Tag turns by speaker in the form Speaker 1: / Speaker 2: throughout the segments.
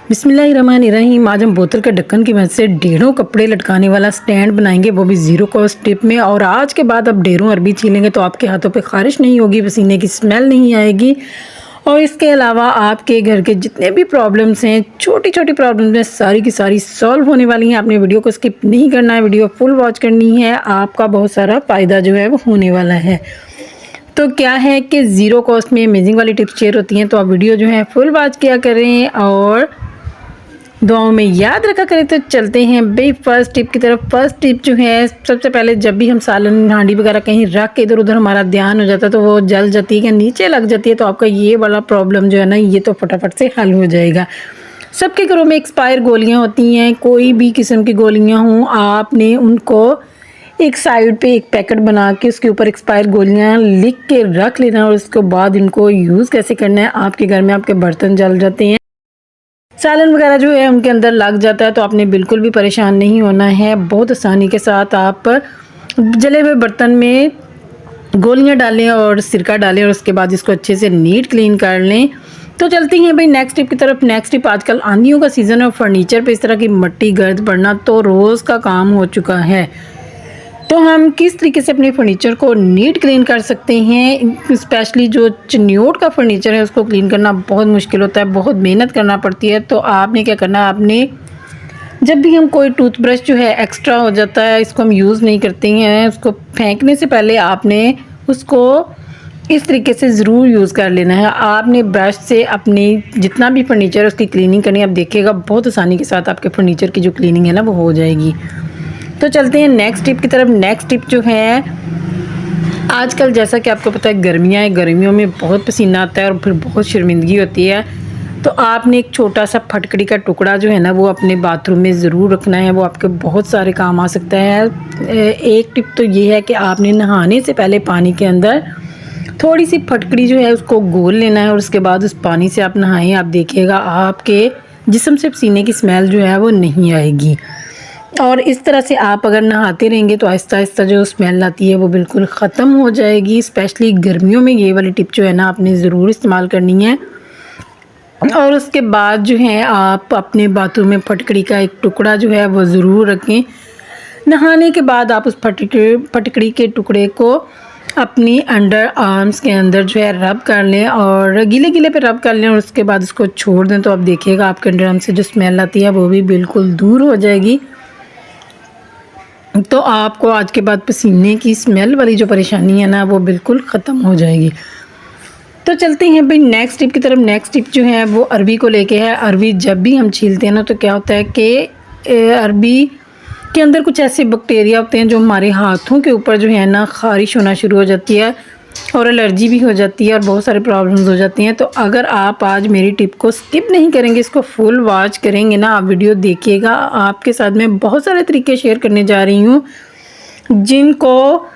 Speaker 1: बिस्मिल्लाहिर्रहमानिर्रहीम। आज हम बोतल के ढक्कन की मदद से ढेरों कपड़े लटकाने वाला स्टैंड बनाएंगे, वो भी ज़ीरो कॉस्ट टिप में। और आज के बाद आप ढेरों अरबी छीलेंगे तो आपके हाथों पे ख़ारिश नहीं होगी, पसीने की स्मेल नहीं आएगी। और इसके अलावा आपके घर के जितने भी प्रॉब्लम्स हैं, छोटी छोटी प्रॉब्लम्स हैं, सारी की सारी सॉल्व होने वाली हैं। आपने वीडियो को स्किप नहीं करना है, वीडियो फुल वॉच करनी है, आपका बहुत सारा फ़ायदा जो है वो होने वाला है। तो क्या है कि ज़ीरो कॉस्ट में अमेजिंग वाली टिप्स शेयर होती हैं, तो आप वीडियो जो है फुल वॉच किया करें और दुआओं में याद रखा करें। तो चलते हैं भाई फर्स्ट टिप की तरफ। फर्स्ट टिप जो है, सबसे पहले जब भी हम सालन हांडी वगैरह कहीं रख के इधर उधर हमारा ध्यान हो जाता है तो वो जल जाती है या नीचे लग जाती है, तो आपका ये वाला प्रॉब्लम जो है ना, ये तो फटाफट से हल हो जाएगा। सबके घरों में एक्सपायर गोलियां होती हैं, कोई भी किस्म की गोलियां हों, आपने उनको एक साइड पे एक पैकेट बना के उसके ऊपर एक्सपायर गोलियां लिख के रख लेना और उसके बाद इनको यूज़ कैसे करना है। आपके घर में आपके बर्तन जल जाते हैं, सालन वगैरह जो है उनके अंदर लग जाता है, तो आपने बिल्कुल भी परेशान नहीं होना है। बहुत आसानी के साथ आप जले हुए बर्तन में गोलियां डालें और सिरका डालें और उसके बाद इसको अच्छे से नीट क्लीन कर लें। तो चलती हैं भाई नेक्स्ट टिप की तरफ। नेक्स्ट टिप, आजकल आंधियों का सीज़न है और फर्नीचर पे इस तरह की मट्टी गर्द पड़ना तो रोज़ का काम हो चुका है। तो हम किस तरीके से अपने फर्नीचर को नीट क्लीन कर सकते हैं। स्पेशली जो चिन्योट का फर्नीचर है उसको क्लीन करना बहुत मुश्किल होता है, बहुत मेहनत करना पड़ती है। तो आपने क्या करना है, आपने जब भी हम कोई टूथब्रश जो है एक्स्ट्रा हो जाता है, इसको हम यूज़ नहीं करते हैं, उसको फेंकने से पहले आपने उसको इस तरीके से ज़रूर यूज़ कर लेना है। आपने ब्रश से अपनी जितना भी फर्नीचर है उसकी क्लीनिंग करनी है। आप देखिएगा बहुत आसानी के साथ आपके फर्नीचर की जो क्लीनिंग है ना वो हो जाएगी। तो चलते हैं नेक्स्ट टिप की तरफ। नेक्स्ट टिप जो है, आजकल जैसा कि आपको पता है गर्मियाँ हैं, गर्मियों में बहुत पसीना आता है और फिर बहुत शर्मिंदगी होती है। तो आपने एक छोटा सा फटकड़ी का टुकड़ा जो है ना वो अपने बाथरूम में ज़रूर रखना है, वो आपके बहुत सारे काम आ सकता है। एक टिप तो ये है कि आपने नहाने से पहले पानी के अंदर थोड़ी सी फटकड़ी जो है उसको घोल लेना है और उसके बाद उस पानी से आप नहाएं। आप देखिएगा आपके जिस्म से पसीने की स्मेल जो है वो नहीं आएगी। और इस तरह से आप अगर नहाते रहेंगे तो आहिस्ता आहिस्ता जो स्मेल आती है वो बिल्कुल ख़त्म हो जाएगी। स्पेशली गर्मियों में ये वाली टिप जो है ना आपने ज़रूर इस्तेमाल करनी है। और उसके बाद जो है आप अपने बाथरूम में फटकड़ी का एक टुकड़ा जो है वो ज़रूर रखें। नहाने के बाद आप उस फटकड़ी के टुकड़े को अपनी अंडर आर्म्स के अंदर जो है रब कर लें और गीले गीले पे रब कर लें और उसके बाद उसको छोड़ दें। तो आप देखिएगा आपके अंडर आर्म से जो स्मेल आती है वो भी बिल्कुल दूर हो जाएगी। तो आपको आज के बाद पसीने की स्मेल वाली जो परेशानी है ना वो बिल्कुल ख़त्म हो जाएगी। तो चलते हैं भाई नेक्स्ट टिप की तरफ। नेक्स्ट टिप जो है वो अरबी को लेके है। अरबी जब भी हम छीलते हैं ना तो क्या होता है कि अरबी के अंदर कुछ ऐसे बैक्टीरिया होते हैं जो हमारे हाथों के ऊपर जो है ना ख़ारिश होना शुरू हो जाती है और एलर्जी भी हो जाती है और बहुत सारे प्रॉब्लम्स हो जाती हैं। तो अगर आप आज मेरी टिप को स्किप नहीं करेंगे, इसको फुल वॉच करेंगे ना, आप वीडियो देखिएगा, आपके साथ मैं बहुत सारे तरीके शेयर करने जा रही हूँ जिनको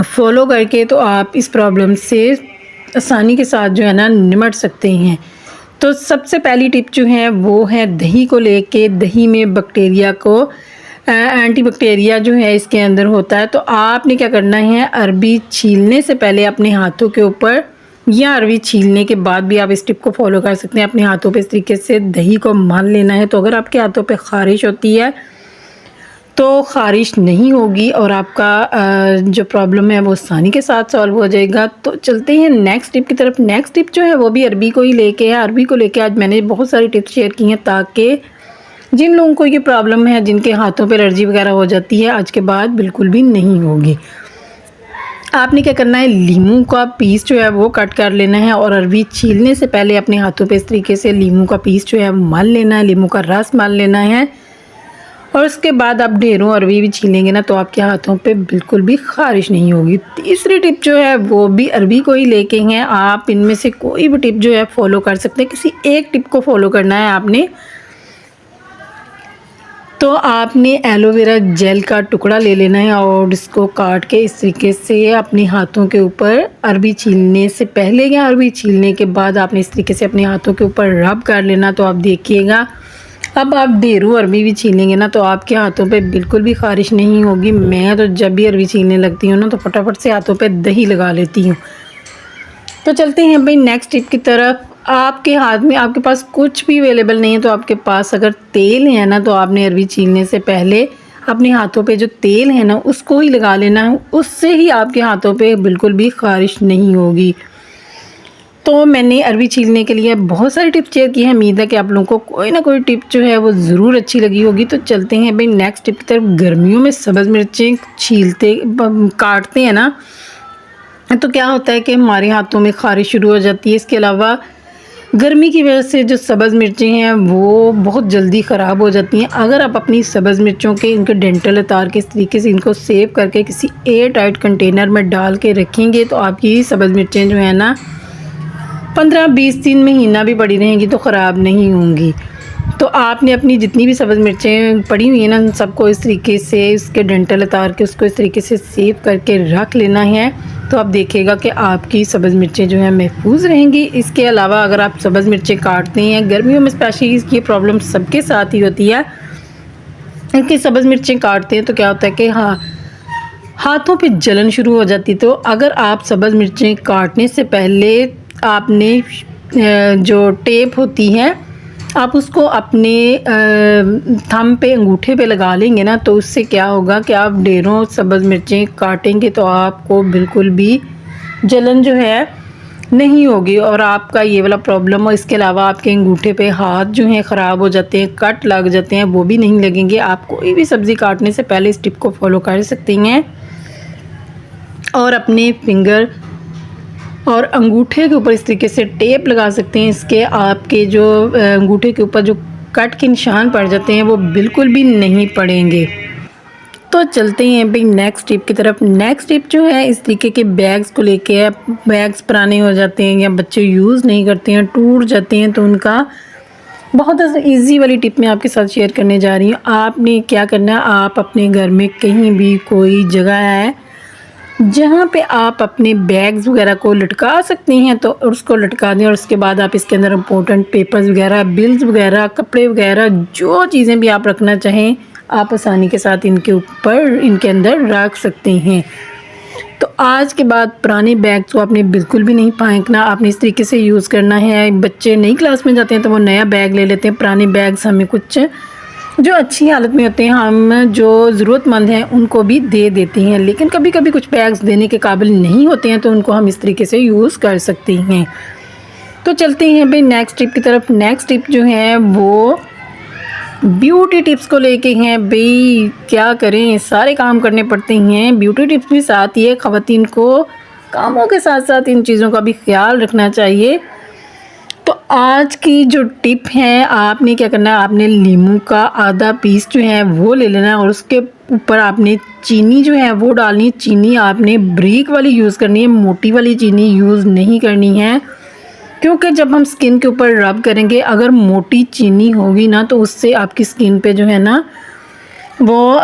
Speaker 1: फॉलो करके तो आप इस प्रॉब्लम से आसानी के साथ जो है ना निमट सकते हैं। तो सबसे पहली टिप जो है वो है दही को लेके। दही में बैक्टीरिया को एंटीबैक्टीरिया जो है इसके अंदर होता है। तो आपने क्या करना है, अरबी छीलने से पहले अपने हाथों के ऊपर या अरबी छीलने के बाद भी आप इस टिप को फॉलो कर सकते हैं, अपने हाथों पे इस तरीके से दही को मल लेना है। तो अगर आपके हाथों पे ख़ारिश होती है तो ख़ारिश नहीं होगी और आपका जो प्रॉब्लम है वो आसानी के साथ सॉल्व हो जाएगा। तो चलते हैं नेक्स्ट टिप की तरफ। नेक्स्ट टिप जो है वो भी अरबी को ही लेके है। अरबी को लेके आज मैंने बहुत सारी टिप्स शेयर की हैं ताकि जिन लोगों को ये प्रॉब्लम है, जिनके हाथों पे एलर्जी वगैरह हो जाती है, आज के बाद बिल्कुल भी नहीं होगी। आपने क्या करना है, लीमू का पीस जो है वो कट कर लेना है और अरबी छीलने से पहले अपने हाथों पे इस तरीके से लीमू का पीस जो है मल लेना है, लीमू का रस मल लेना है। और उसके बाद आप ढेरों अरबी भी छीलेंगे ना तो आपके हाथों पे बिल्कुल भी ख़ारिश नहीं होगी। तीसरी टिप जो है वो भी अरबी को ही लेके हैं। आप इनमें से कोई भी टिप जो है फॉलो कर सकते हैं, किसी एक टिप को फॉलो करना है आपने। तो आपने एलोवेरा जेल का टुकड़ा ले लेना है और इसको काट के इस तरीके से अपने हाथों के ऊपर अरबी छीलने से पहले या अरबी छीलने के बाद आपने इस तरीके से अपने हाथों के ऊपर रब कर लेना। तो आप देखिएगा अब आप ढेरों अरबी भी छीलेंगे ना तो आपके हाथों पे बिल्कुल भी ख़ारिश नहीं होगी। मैं तो जब भी अरबी छीलने लगती हूँ ना तो फटाफट से हाथों पे दही लगा लेती हूँ। तो चलते हैं भाई नेक्स्ट टिप की तरफ। आपके हाथ में आपके पास कुछ भी अवेलेबल नहीं है तो आपके पास अगर तेल है ना, तो आपने अरबी छीलने से पहले अपने हाथों पे जो तेल है ना उसको ही लगा लेना है, उससे ही आपके हाथों पे बिल्कुल भी ख़ारिश नहीं होगी। तो मैंने अरबी छीलने के लिए बहुत सारी टिप्स शेयर की हैं, उम्मीद है कि आप लोगों को कोई ना कोई टिप जो है वो ज़रूर अच्छी लगी होगी। तो चलते हैं भाई नेक्स्ट टिप की तरफ। गर्मियों में सब्ज़ मिर्चें काटते हैं ना, तो क्या होता है कि हमारे हाथों में ख़ारिश शुरू हो जाती है। इसके अलावा गर्मी की वजह से जो सब्ज़ मिर्चें हैं वो बहुत जल्दी ख़राब हो जाती हैं। अगर आप अपनी सब्ज़ मिर्चों के इनके डेंटल उतार के इस तरीके से इनको सेव करके किसी एयर टाइट कंटेनर में डाल के रखेंगे तो आपकी सब्ज़ मिर्चें जो है ना 15-20 दिन महीना भी पड़ी रहेंगी तो ख़राब नहीं होंगी। तो आपने अपनी जितनी भी सब्ज़ मिर्चें पड़ी हुई हैं ना, सबको इस तरीके से इसके डंठल उतार के उसको इस तरीके से सेव करके रख लेना है। तो आप देखिएगा कि आपकी सब्ज़ मिर्चें जो हैं महफूज रहेंगी। इसके अलावा अगर आप सब्ज़ मिर्चें काटते हैं, गर्मियों में स्पेशली ये प्रॉब्लम सबके साथ ही होती है कि सब्ज़ मिर्चें काटते हैं तो क्या होता है कि हाथों पे जलन शुरू हो जाती है। तो अगर आप सब्ज़ मिर्चें काटने से पहले आपने जो टेप होती है आप उसको अपने थंब पे अंगूठे पे लगा लेंगे ना, तो उससे क्या होगा कि आप ढेरों सब्ज़ मिर्चें काटेंगे तो आपको बिल्कुल भी जलन जो है नहीं होगी और आपका ये वाला प्रॉब्लम हो। इसके अलावा आपके अंगूठे पे हाथ जो हैं ख़राब हो जाते हैं, कट लग जाते हैं, वो भी नहीं लगेंगे। आप कोई भी सब्ज़ी काटने से पहले इस टिप को फॉलो कर सकती हैं और अपने फिंगर और अंगूठे के ऊपर इस तरीके से टेप लगा सकते हैं। इसके आपके जो अंगूठे के ऊपर जो कट के निशान पड़ जाते हैं वो बिल्कुल भी नहीं पड़ेंगे। तो चलते हैं भाई नेक्स्ट टिप की तरफ। नेक्स्ट टिप जो है इस तरीके के बैग्स को लेके है। बैग्स पुराने हो जाते हैं या बच्चे यूज़ नहीं करते हैं, टूट जाते हैं, तो उनका बहुत ईजी वाली टिप मैं आपके साथ शेयर करने जा रही हूँ। आपने क्या करना है, आप अपने घर में कहीं भी कोई जगह है जहाँ पे आप अपने बैग्स वगैरह को लटका सकते हैं तो उसको लटका दें और उसके बाद आप इसके अंदर इम्पोर्टेंट पेपर्स वगैरह, बिल्स वगैरह, कपड़े वगैरह, जो चीज़ें भी आप रखना चाहें आप आसानी के साथ इनके अंदर रख सकते हैं। तो आज के बाद पुराने बैग्स को आपने बिल्कुल भी नहीं फेंकना, आपने इस तरीके से यूज़ करना है। बच्चे नई क्लास में जाते हैं तो वो नया बैग ले लेते हैं, पुराने बैग्स हमें कुछ जो अच्छी हालत में होते हैं हम जो ज़रूरतमंद हैं उनको भी दे देते हैं, लेकिन कभी कभी कुछ बैग्स देने के काबिल नहीं होते हैं तो उनको हम इस तरीके से यूज़ कर सकते हैं। तो चलते हैं भाई नेक्स्ट टिप की तरफ। नेक्स्ट टिप जो है वो ब्यूटी टिप्स को लेके हैं। भाई क्या करें, सारे काम करने पड़ते हैं, ब्यूटी टिप्स भी साथ ही है। ख़वातीन को कामों के साथ साथ इन चीज़ों का भी ख्याल रखना चाहिए। तो आज की जो टिप है, आपने क्या करना है, आपने लीमू का आधा पीस जो है वो ले लेना है और उसके ऊपर आपने चीनी जो है वो डालनी है। चीनी आपने ब्रीक वाली यूज़ करनी है, मोटी वाली चीनी यूज़ नहीं करनी है, क्योंकि जब हम स्किन के ऊपर रब करेंगे अगर मोटी चीनी होगी ना तो उससे आपकी स्किन पे जो है ना वो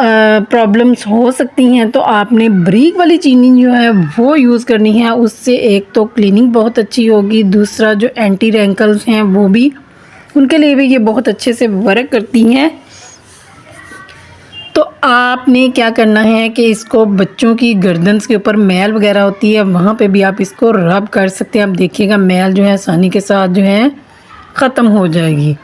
Speaker 1: प्रॉब्लम्स हो सकती हैं। तो आपने ब्रीक वाली चीनी जो है वो यूज़ करनी है, उससे एक तो क्लीनिंग बहुत अच्छी होगी, दूसरा जो एंटी रैंकल्स हैं वो भी उनके लिए भी ये बहुत अच्छे से वर्क करती हैं। तो आपने क्या करना है कि इसको बच्चों की गर्दन के ऊपर मैल वगैरह होती है वहाँ पे भी आप इसको रब कर सकते हैं। आप देखिएगा मैल जो है आसानी के साथ जो है ख़त्म हो जाएगी।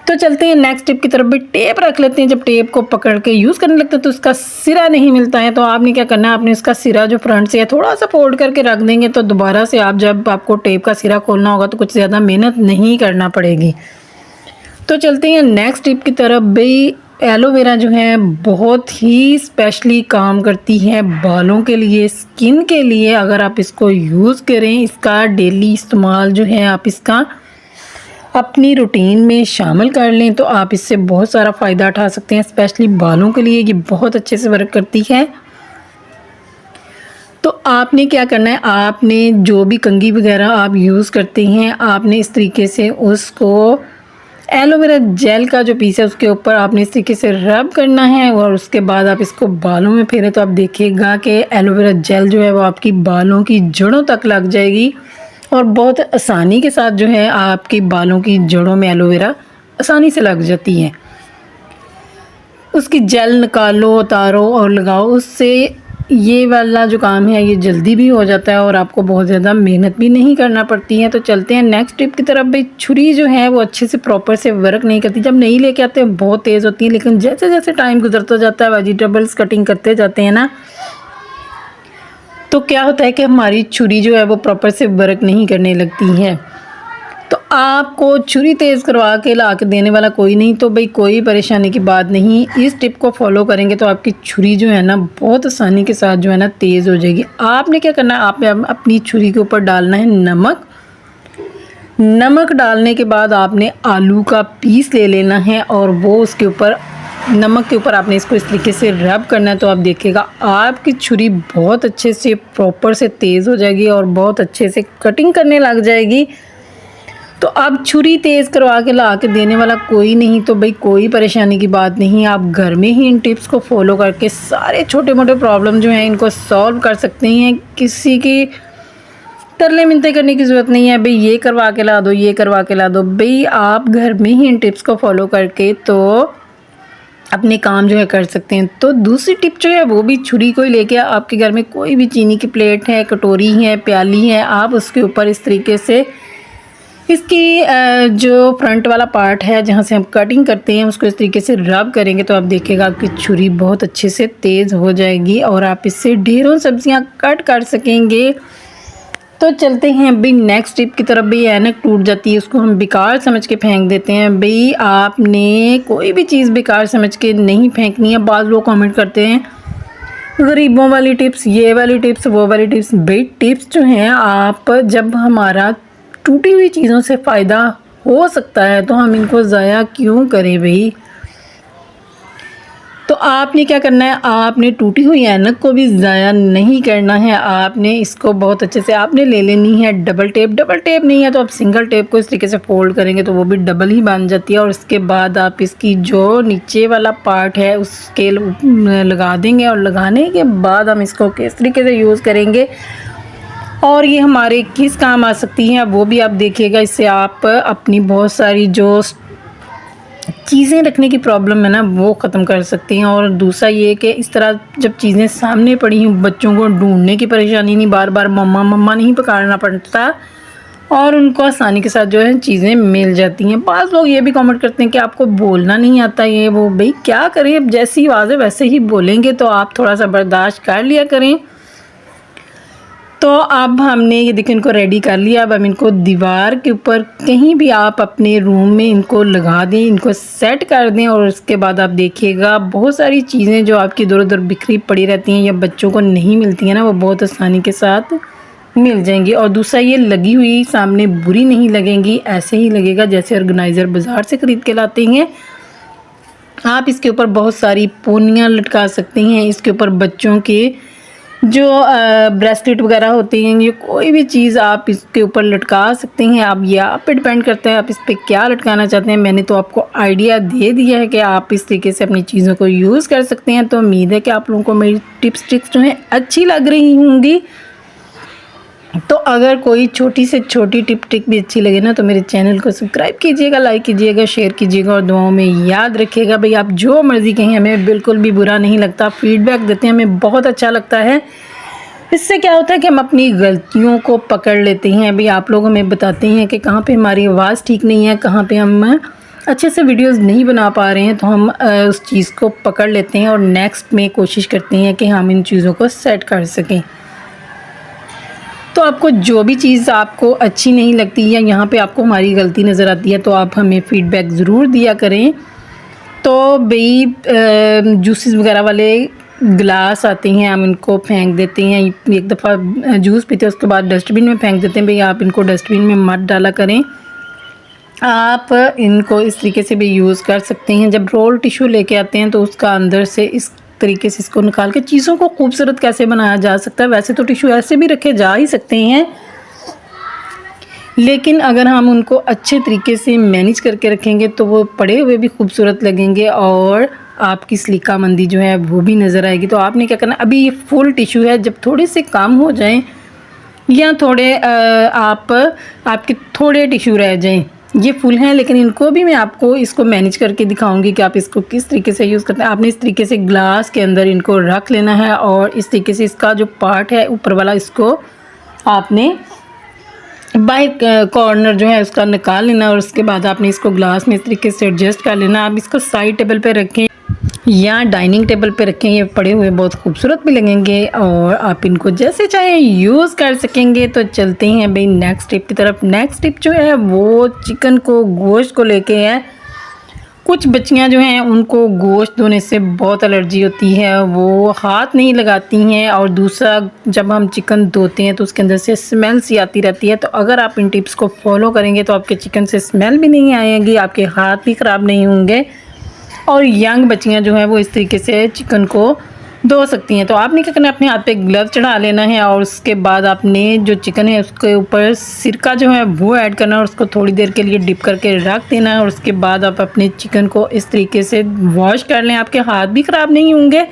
Speaker 1: तो चलते हैं नेक्स्ट टिप की तरफ। भी टेप रख लेते हैं। जब टेप को पकड़ के यूज़ करने लगते हैं तो उसका सिरा नहीं मिलता है, तो आपने क्या करना है, आपने उसका सिरा जो फ्रंट से है थोड़ा सा फोल्ड करके रख देंगे तो दोबारा से आप जब आपको टेप का सिरा खोलना होगा तो कुछ ज़्यादा मेहनत नहीं करना पड़ेगी। तो चलते हैं नेक्स्ट टिप की तरफ। भाई एलोवेरा जो है बहुत ही स्पेशली काम करती है बालों के लिए, स्किन के लिए। अगर आप इसको यूज़ करें, इसका डेली इस्तेमाल जो है आप इसका अपनी रूटीन में शामिल कर लें तो आप इससे बहुत सारा फ़ायदा उठा सकते हैं। स्पेशली बालों के लिए ये बहुत अच्छे से वर्क करती है। तो आपने क्या करना है, आपने जो भी कंघी वगैरह आप यूज़ करते हैं आपने इस तरीके से उसको एलोवेरा जेल का जो पीस है उसके ऊपर आपने इस तरीके से रब करना है और उसके बाद आप इसको बालों में फेरें तो आप देखिएगा कि एलोवेरा जेल जो है वो आपकी बालों की जड़ों तक लग जाएगी और बहुत आसानी के साथ जो है आपके बालों की जड़ों में एलोवेरा आसानी से लग जाती है। उसकी जेल निकालो, उतारो और लगाओ, उससे ये वाला जो काम है ये जल्दी भी हो जाता है और आपको बहुत ज़्यादा मेहनत भी नहीं करना पड़ती है। तो चलते हैं नेक्स्ट टिप की तरफ। भाई छुरी जो है वो अच्छे से प्रॉपर से वर्क नहीं करती। जब नई लेके आते हैं बहुत तेज़ होती है, लेकिन जैसे जैसे टाइम गुजरता जाता है, वेजिटेबल्स कटिंग करते जाते हैं ना, तो क्या होता है कि हमारी छुरी जो है वो प्रॉपर से वर्क नहीं करने लगती है। तो आपको छुरी तेज़ करवा के ला के देने वाला कोई नहीं, तो भाई कोई परेशानी की बात नहीं। इस टिप को फॉलो करेंगे तो आपकी छुरी जो है ना बहुत आसानी के साथ जो है ना तेज़ हो जाएगी। आपने क्या करना है, आपने अपनी छुरी के ऊपर डालना है नमक। नमक डालने के बाद आपने आलू का पीस ले लेना है और वो उसके ऊपर नमक के ऊपर आपने इसको इस तरीके से रब करना है। तो आप देखिएगा आपकी छुरी बहुत अच्छे से प्रॉपर से तेज़ हो जाएगी और बहुत अच्छे से कटिंग करने लग जाएगी। तो अब छुरी तेज़ करवा के ला के देने वाला कोई नहीं, तो भाई कोई परेशानी की बात नहीं। आप घर में ही इन टिप्स को फॉलो करके सारे छोटे मोटे प्रॉब्लम जो हैं इनको सॉल्व कर सकते हैं। किसी की तरले मिन्नतें करने की ज़रूरत नहीं है भाई ये करवा के ला दो, ये करवा के ला दो। भाई आप घर में ही इन टिप्स को फॉलो करके तो अपने काम जो है कर सकते हैं। तो दूसरी टिप जो है वो भी छुरी को ही लेके आपके घर में कोई भी चीनी की प्लेट है, कटोरी है, प्याली है, आप उसके ऊपर इस तरीके से इसकी जो फ्रंट वाला पार्ट है जहाँ से हम कटिंग करते हैं उसको इस तरीके से रब करेंगे तो आप देखिएगा आपकी छुरी बहुत अच्छे से तेज़ हो जाएगी और आप इससे ढेरों सब्जियां कट कर सकेंगे। तो चलते हैं भाई नेक्स्ट टिप की तरफ। भाई ऐनक टूट जाती है, उसको हम बेकार समझ के फेंक देते हैं। भाई आपने कोई भी चीज़ बेकार समझ के नहीं फेंकनी है। बाज़ लोग कमेंट करते हैं गरीबों वाली टिप्स, ये वाली टिप्स, वो वाली टिप्स। भाई टिप्स जो हैं आप जब हमारा टूटी हुई चीज़ों से फ़ायदा हो सकता है तो हम इनको ज़ाया क्यों करें भाई। तो आपने क्या करना है, आपने टूटी हुई ऐनक को भी ज़ाया नहीं करना है। आपने इसको बहुत अच्छे से आपने ले लेनी है डबल टेप। डबल टेप नहीं है तो आप सिंगल टेप को इस तरीके से फोल्ड करेंगे तो वो भी डबल ही बन जाती है। और उसके बाद आप इसकी जो नीचे वाला पार्ट है उसके लगा देंगे और लगाने के बाद हम इसको किस तरीके से यूज़ करेंगे और ये हमारे किस काम आ सकती हैं वो भी आप देखिएगा। इससे आप अपनी बहुत सारी जो चीज़ें रखने की प्रॉब्लम है ना वो ख़त्म कर सकती हैं। और दूसरा ये कि इस तरह जब चीज़ें सामने पड़ी हों बच्चों को ढूंढने की परेशानी नहीं, बार बार मम्मा मम्मा नहीं पुकारना पड़ता और उनको आसानी के साथ जो है चीज़ें मिल जाती हैं। बाज़ लोग ये भी कमेंट करते हैं कि आपको बोलना नहीं आता ये वो। भाई क्या करें, अब जैसी आवाज़ है वैसे ही बोलेंगे, तो आप थोड़ा सा बर्दाश्त कर लिया करें। तो अब हमने ये देखिए इनको रेडी कर लिया। अब हम इनको दीवार के ऊपर कहीं भी आप अपने रूम में इनको लगा दें, इनको सेट कर दें और उसके बाद आप देखिएगा बहुत सारी चीज़ें जो आपकी इधर उधर बिखरी पड़ी रहती हैं या बच्चों को नहीं मिलती हैं ना वो बहुत आसानी के साथ मिल जाएंगी। और दूसरा ये लगी हुई सामने बुरी नहीं लगेंगी, ऐसे ही लगेगा जैसे ऑर्गेनाइज़र बाज़ार से ख़रीद के लाते हैं। आप इसके ऊपर बहुत सारी पोनियाँ लटका सकते हैं। इसके ऊपर बच्चों के जो ब्रेसलेट वगैरह होते हैं, ये कोई भी चीज़ आप इसके ऊपर लटका सकते हैं। आप ये आप पे डिपेंड करता है आप इस पर क्या लटकाना चाहते हैं। मैंने तो आपको आइडिया दे दिया है कि आप इस तरीके से अपनी चीज़ों को यूज़ कर सकते हैं। तो उम्मीद है कि आप लोगों को मेरी टिप्स ट्रिक्स जो हैं अच्छी लग रही होंगी। तो अगर कोई छोटी से छोटी टिप ट्रिक भी अच्छी लगे ना तो मेरे चैनल को सब्सक्राइब कीजिएगा, लाइक कीजिएगा, शेयर कीजिएगा और दुआओं में याद रखिएगा। भाई आप जो मर्ज़ी कहें हमें बिल्कुल भी बुरा नहीं लगता, फीडबैक देते हैं हमें बहुत अच्छा लगता है। इससे क्या होता है कि हम अपनी गलतियों को पकड़ लेते हैं। भाई आप लोग हमें बताते हैं कि कहाँ पे हमारी आवाज़ ठीक नहीं है, कहाँ पे हम अच्छे से वीडियोस नहीं बना पा रहे हैं, तो हम उस चीज़ को पकड़ लेते हैं और नेक्स्ट में कोशिश करते हैं कि हम इन चीज़ों को सेट कर सकें। तो आपको जो भी चीज़ आपको अच्छी नहीं लगती या यहाँ पे आपको हमारी गलती नज़र आती है तो आप हमें फ़ीडबैक ज़रूर दिया करें। तो भाई जूसेस वगैरह वाले गिलास आते हैं, हम इनको फेंक देते हैं। एक दफ़ा जूस पीते हैं उसके बाद डस्टबिन में फेंक देते हैं। भाई आप इनको डस्टबिन में मत डाला करें, आप इनको इस तरीके से भी यूज़ कर सकते हैं। जब रोल टिश्यू लेके आते हैं तो उसका अंदर से इस तरीके से इसको निकाल के चीज़ों को खूबसूरत कैसे बनाया जा सकता है। वैसे तो टिश्यू ऐसे भी रखे जा ही सकते हैं, लेकिन अगर हम उनको अच्छे तरीके से मैनेज करके रखेंगे तो वो पड़े हुए भी खूबसूरत लगेंगे और आपकी सलीका मंदी जो है वो भी नज़र आएगी। तो आपने क्या करना, अभी ये फुल टिश्यू है, जब थोड़े से कम हो जाएं या थोड़े आपके थोड़े टिश्यू रह जाएं ये फुल हैं, लेकिन इनको भी मैं आपको इसको मैनेज करके दिखाऊंगी कि आप इसको किस तरीके से यूज़ करते हैं। आपने इस तरीके से ग्लास के अंदर इनको रख लेना है और इस तरीके से इसका जो पार्ट है ऊपर वाला, इसको आपने बाहर कॉर्नर जो है उसका निकाल लेना और उसके बाद आपने इसको ग्लास में इस तरीके से एडजस्ट कर लेना। आप इसको साइड टेबल पे रखें या डाइनिंग टेबल पे रखें, ये पड़े हुए बहुत खूबसूरत भी लगेंगे और आप इनको जैसे चाहे यूज़ कर सकेंगे। तो चलते हैं भाई नेक्स्ट टिप की तरफ। नेक्स्ट टिप जो है वो चिकन को, गोश्त को लेके है। कुछ बच्चियां जो हैं उनको गोश्त धोने से बहुत एलर्जी होती है, वो हाथ नहीं लगाती हैं, और दूसरा जब हम चिकन धोते हैं तो उसके अंदर से स्मेल सी आती रहती है। तो अगर आप इन टिप्स को फॉलो करेंगे तो आपके चिकन से स्मेल भी नहीं आएगी, आपके हाथ भी ख़राब नहीं होंगे और यंग बच्चियां जो हैं वो इस तरीके से चिकन को धो सकती हैं। तो आपने क्या करना है, अपने हाथ पे ग्लव चढ़ा लेना है और उसके बाद आपने जो चिकन है उसके ऊपर सिरका जो है वो ऐड करना है और उसको थोड़ी देर के लिए डिप करके रख देना है। और उसके बाद आप अपने चिकन को इस तरीके से वॉश कर लें, आपके हाथ भी ख़राब नहीं होंगे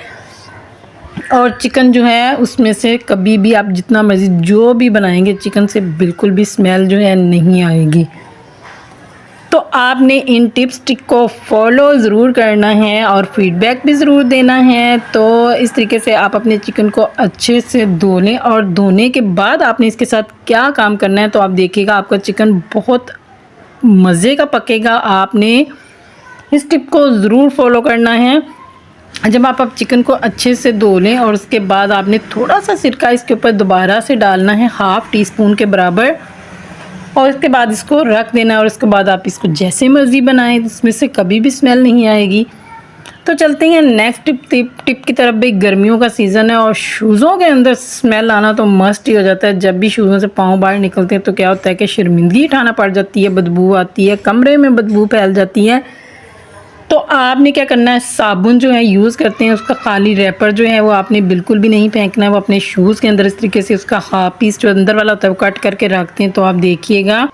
Speaker 1: और चिकन जो है उसमें से कभी भी आप जितना मर्ज़ी जो भी बनाएंगे चिकन से बिल्कुल भी स्मेल जो है नहीं आएगी। तो आपने इन टिप्स टिक को फॉलो ज़रूर करना है और फीडबैक भी ज़रूर देना है। तो इस तरीके से आप अपने चिकन को अच्छे से धो लें और धोने के बाद आपने इसके साथ क्या काम करना है तो आप देखिएगा आपका चिकन बहुत मज़े का पकेगा। आपने इस टिप को ज़रूर फॉलो करना है। जब आप चिकन को अच्छे से धो लें और उसके बाद आपने थोड़ा सा सिरका इसके ऊपर दोबारा से डालना है, 1/2 टीस्पून के बराबर, और इसके बाद इसको रख देना और उसके बाद आप इसको जैसे मर्ज़ी बनाएं, इसमें से कभी भी स्मेल नहीं आएगी। तो चलते हैं नेक्स्ट टिप की तरफ। भाई गर्मियों का सीज़न है और शूज़ों के अंदर स्मेल आना तो मस्ट ही हो जाता है। जब भी शूज़ों से पाँव बाहर निकलते हैं तो क्या होता है कि शर्मिंदगी उठाना पड़ जाती है, बदबू आती है, कमरे में बदबू फैल जाती है। तो आपने क्या करना है, साबुन जो है यूज़ करते हैं उसका खाली रैपर जो है वो आपने बिल्कुल भी नहीं फेंकना है, वो अपने शूज़ के अंदर इस तरीके से उसका हाफ पीस जो अंदर वाला होता है वो कट करके रखते हैं। तो आप देखिएगा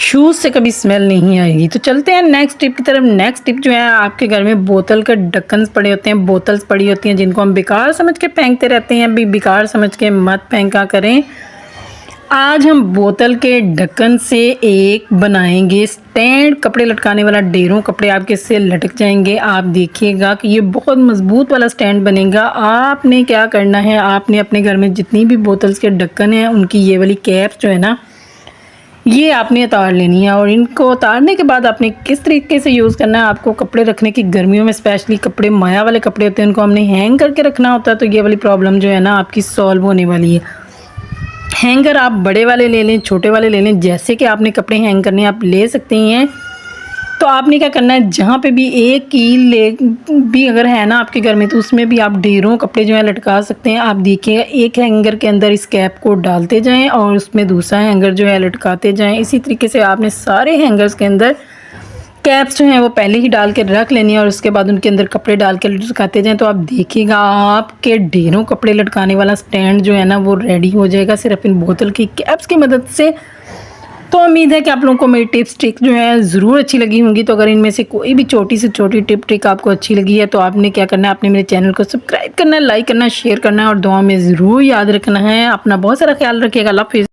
Speaker 1: शूज़ से कभी स्मेल नहीं आएगी। तो चलते हैं नेक्स्ट टिप की तरफ। नेक्स्ट टिप जो है, आपके घर में बोतल के ढक्कन पड़े होते हैं, बोतल्स पड़ी होती हैं जिनको हम बेकार समझ के फेंकते रहते हैं। अभी बेकार समझ के मत फेंका करें। आज हम बोतल के ढक्कन से एक बनाएंगे स्टैंड, कपड़े लटकाने वाला। ढेरों कपड़े आपके इससे लटक जाएंगे। आप देखिएगा कि ये बहुत मजबूत वाला स्टैंड बनेगा। आपने क्या करना है, आपने अपने घर में जितनी भी बोतल्स के ढक्कन हैं उनकी ये वाली कैप जो है ना, ये आपने उतार लेनी है। और इनको उतारने के बाद आपने किस तरीके से यूज़ करना है, आपको कपड़े रखने की, गर्मियों में स्पेशली कपड़े माया वाले कपड़े होते हैं उनको हमने हैंग करके रखना होता है। तो ये वाली प्रॉब्लम जो है ना आपकी सॉल्व होने वाली है। हैंगर आप बड़े वाले ले लें, छोटे वाले ले लें, जैसे कि आपने कपड़े हैंग करने आप ले सकते हैं। तो आपने क्या करना है, जहाँ पे भी एक कील ले भी अगर है ना आपके घर में तो उसमें भी आप ढेरों कपड़े जो है लटका सकते हैं। आप देखिएगा एक हैंगर के अंदर इस कैप को डालते जाएं और उसमें दूसरा हैंगर जो है लटकाते जाएं। इसी तरीके से आपने सारे हैंगर्स के अंदर कैप्स जो हैं वो पहले ही डाल के रख लेनी है और उसके बाद उनके अंदर कपड़े डाल के लटकाते जाएं। तो आप देखिएगा आपके ढेरों कपड़े लटकाने वाला स्टैंड जो है ना वो रेडी हो जाएगा सिर्फ इन बोतल की कैप्स की मदद से। तो उम्मीद है कि आप लोगों को मेरी टिप्स ट्रिक जो है ज़रूर अच्छी लगी होंगी। तो अगर इनमें से कोई भी छोटी से छोटी टिप ट्रिक आपको अच्छी लगी है तो आपने क्या करना है, आपने मेरे चैनल को सब्सक्राइब करना है, लाइक करना है, शेयर करना है और दुआ में ज़रूर याद रखना है। अपना बहुत सारा ख्याल रखिएगा। अल्लाह हाफ़िज़।